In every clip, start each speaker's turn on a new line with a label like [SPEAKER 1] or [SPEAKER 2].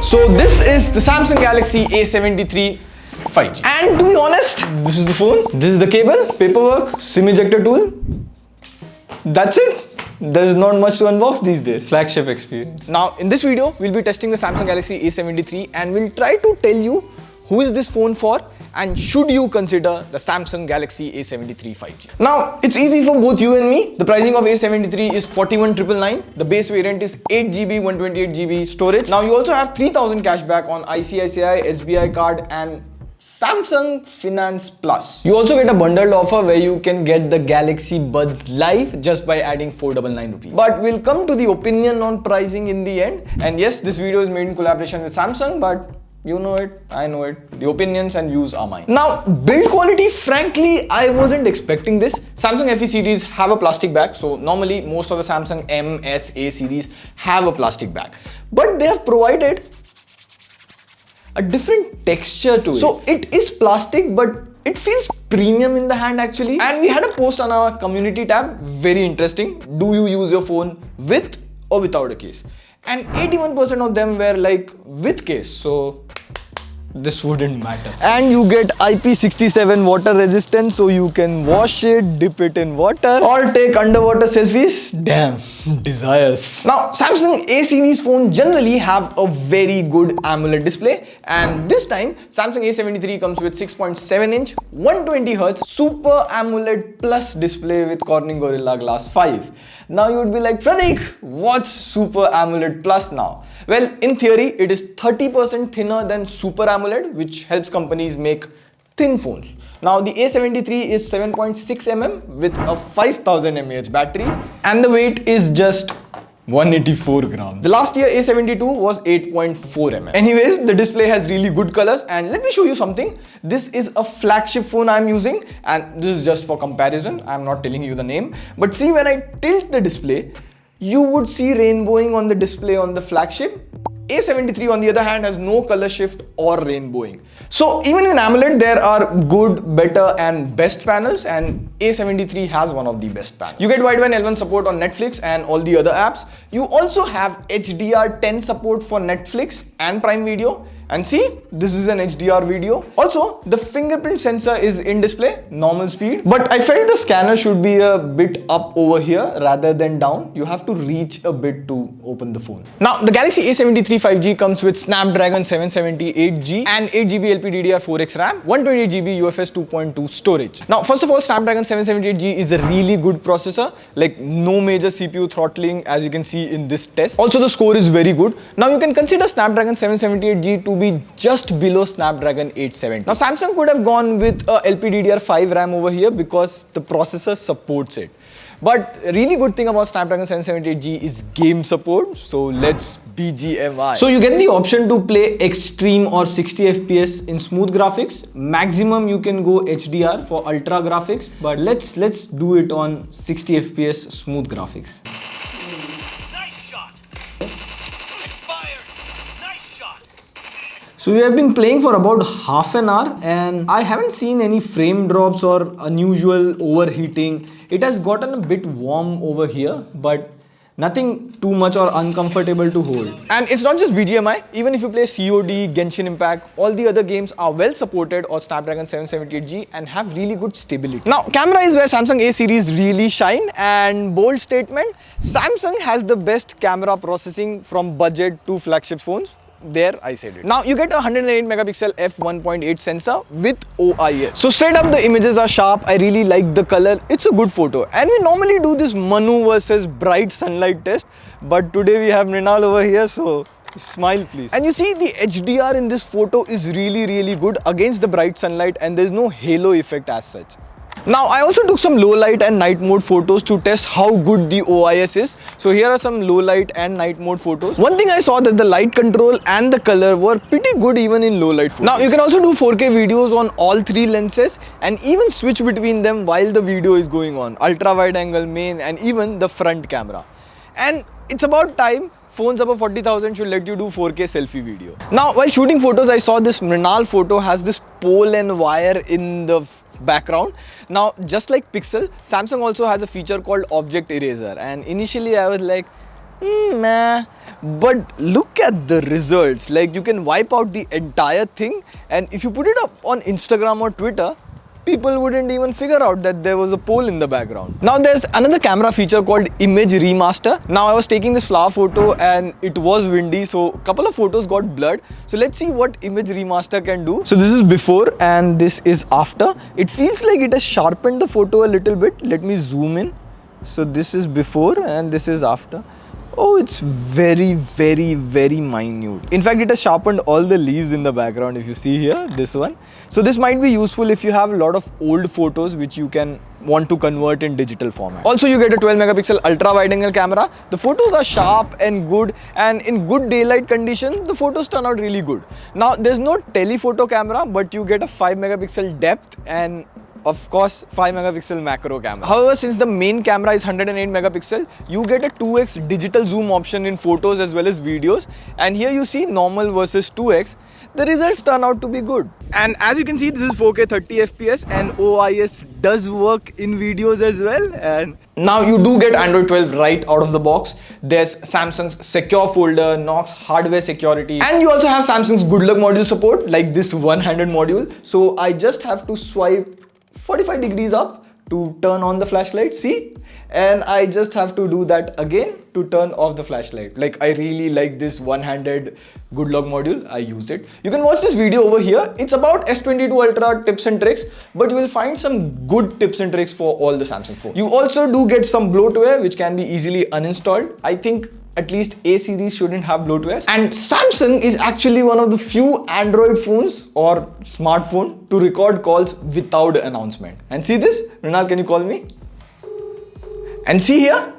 [SPEAKER 1] So this is the Samsung Galaxy A73 5G. And to be honest, this is the phone, this is the cable, paperwork, SIM ejector tool. That's it. There's not much to unbox these days. Flagship experience. Now in this video, we'll be testing the Samsung Galaxy A73 and we'll try to tell you who is this phone for and should you consider the Samsung Galaxy A73 5G. Now, it's easy for both you and me. The pricing of A73 is 41,999. The base variant is 8GB, 128GB storage. Now, you also have 3,000 cashback on ICICI, SBI card and Samsung Finance Plus. You also get a bundled offer where you can get the Galaxy Buds Live just by adding 499 rupees. But we'll come to the opinion on pricing in the end. And yes, this video is made in collaboration with Samsung, but you know it, I know it. The opinions and views are mine. Now, build quality, frankly, I wasn't expecting this. Samsung FE series have a plastic back. So normally, most of the Samsung M, S, A series have a plastic back. But they have provided a different texture to it. So it is plastic, but it feels premium in the hand actually. And we had a post on our community tab, very interesting. Do you use your phone with or without a case? And 81% of them were like with case. So this wouldn't matter. And you get IP67 water resistant, so you can wash it, dip it in water or take underwater selfies. Damn, desires. Now, Samsung A series phones generally have a very good AMOLED display, and this time Samsung A73 comes with 6.7-inch 120Hz Super AMOLED Plus display with Corning Gorilla Glass 5. Now you would be like, Pratik, what's Super AMOLED Plus now? Well, in theory, it is 30% thinner than Super AMOLED, which helps companies make thin phones. Now, the A73 is 7.6mm with a 5000 mAh battery, and the weight is just 184 grams. The last year A72 was 8.4mm. Anyways, the display has really good colors, and let me show you something. This is a flagship phone I'm using, and this is just for comparison. I'm not telling you the name, but see, when I tilt the display, you would see rainbowing on the display on the flagship. A73 on the other hand has no color shift or rainbowing. So even in AMOLED there are good, better and best panels, and A73 has one of the best panels. You get wideband L1 support on Netflix and all the other apps. You also have HDR10 support for Netflix and Prime Video. And see, this is an HDR video. Also, the fingerprint sensor is in display, normal speed. But I felt the scanner should be a bit up over here rather than down. You have to reach a bit to open the phone. Now, the Galaxy A73 5G comes with Snapdragon 770 8G and 8GB LPDDR4X RAM, 128GB UFS 2.2 storage. Now, first of all, Snapdragon 778G is a really good processor, like no major CPU throttling as you can see in this test. Also, the score is very good. Now, you can consider Snapdragon 778G to be just below Snapdragon 870. Now, Samsung could have gone with a LPDDR5 RAM over here because the processor supports it. But a really good thing about Snapdragon 778G is game support. So let's BGMI. So you get the option to play extreme or 60 FPS in smooth graphics. Maximum you can go HDR for ultra graphics, but let's do it on 60 FPS smooth graphics. So we have been playing for about half an hour and I haven't seen any frame drops or unusual overheating. It has gotten a bit warm over here, but nothing too much or uncomfortable to hold. And it's not just BGMI, even if you play COD, Genshin Impact, all the other games are well supported on Snapdragon 778G and have really good stability. Now, camera is where Samsung A series really shine, and bold statement, Samsung has the best camera processing from budget to flagship phones. There, I said it. Now, you get a 108 megapixel f1.8 sensor with OIS. So straight up, the images are sharp. I really like the color. It's a good photo. And we normally do this Manu versus bright sunlight test. But today we have Mrinal over here, so smile please. And you see the HDR in this photo is really good against the bright sunlight, and there's no halo effect as such. Now, I also took some low light and night mode photos to test how good the OIS is. So here are some low light and night mode photos. One thing I saw that the light control and the color were pretty good even in low light photos. Now, you can also do 4K videos on all three lenses and even switch between them while the video is going on. Ultra wide angle, main and even the front camera. And it's about time. Phones above 40,000 should let you do 4K selfie video. Now, while shooting photos, I saw this Mrinal photo has this pole and wire in the background. Now, just like Pixel, Samsung also has a feature called Object Eraser, and initially I was like, Nah. But look at the results. Like, you can wipe out the entire thing, and if you put it up on Instagram or Twitter, people wouldn't even figure out that there was a pole in the background. Now there's another camera feature called image remaster. Now I was taking this flower photo and it was windy, so a couple of photos got blurred. So let's see what image remaster can do. So this is before and this is after. It feels like it has sharpened the photo a little bit. Let me zoom in. So this is before and this is after. Oh, it's very, very, very minute. In fact, it has sharpened all the leaves in the background. If you see here, this one. So this might be useful if you have a lot of old photos which you can want to convert in digital format. Also, you get a 12 megapixel ultra wide angle camera. The photos are sharp and good, and in good daylight condition, the photos turn out really good. Now, there's no telephoto camera, but you get a 5 megapixel depth and of course 5 megapixel macro camera. However, since the main camera is 108 megapixel, you get a 2x digital zoom option in photos as well as videos. And here you see normal versus 2x. The results turn out to be good. And as you can see, this is 4K 30 FPS and OIS does work in videos as well. And now you do get Android 12 right out of the box. There's Samsung's secure folder, Knox hardware security, and you also have Samsung's good luck module support, like this one-handed module. So I just have to swipe 45 degrees up to turn on the flashlight, see? And I just have to do that again to turn off the flashlight. Like, I really like this one-handed good luck module. I use it. You can watch this video over here. It's about S22 Ultra tips and tricks, but you will find some good tips and tricks for all the Samsung phones. You also do get some bloatware which can be easily uninstalled. I think at least A series shouldn't have bloatware. And Samsung is actually one of the few Android phones or smartphone to record calls without announcement. And see this? Ronald, can you call me? And see here?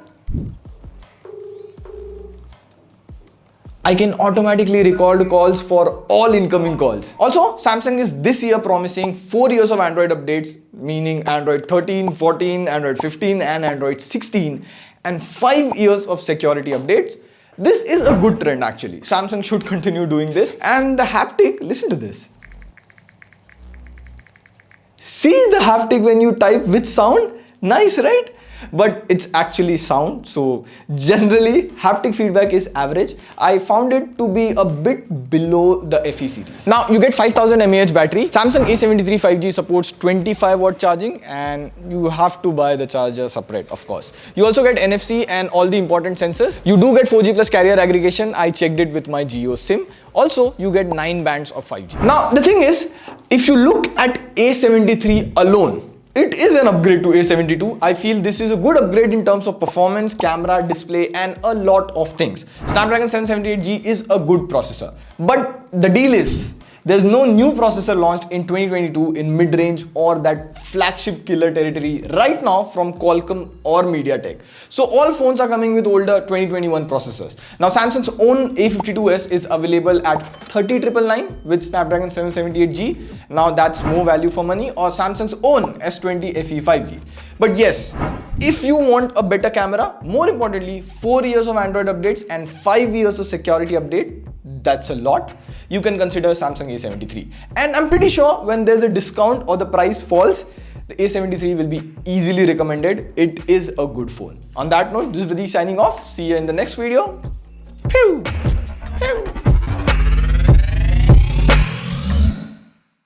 [SPEAKER 1] I can automatically record calls for all incoming calls. Also, Samsung is this year promising 4 years of Android updates, meaning Android 13, 14, Android 15 and Android 16. And 5 years of security updates. This is a good trend actually. Samsung should continue doing this. And the haptic, listen to this. See the haptic when you type with sound? Nice, right? But it's actually sound, so generally haptic feedback is average. I found it to be a bit below the FE series. Now you get 5000 mAh battery. Samsung A73 5G supports 25 watt charging, and you have to buy the charger separate, of course. You also get NFC and all the important sensors. You do get 4G plus carrier aggregation. I checked it with my Jio SIM. Also, you get 9 bands of 5G. Now the thing is, if you look at A73 alone, it is an upgrade to A72. I feel this is a good upgrade in terms of performance, camera, display, and a lot of things. Snapdragon 778G is a good processor. But the deal is, there's no new processor launched in 2022 in mid-range or that flagship killer territory right now from Qualcomm or MediaTek. So all phones are coming with older 2021 processors. Now Samsung's own A52s is available at 30999 with Snapdragon 778G. Now that's more value for money, or Samsung's own S20 FE 5G. But yes, if you want a better camera, more importantly 4 years of Android updates and 5 years of security update, that's a lot. You can consider Samsung A73. And I'm pretty sure when there's a discount or the price falls, the A73 will be easily recommended. It is a good phone. On that note, this is Pradeep signing off. See you in the next video. Pew! Pew!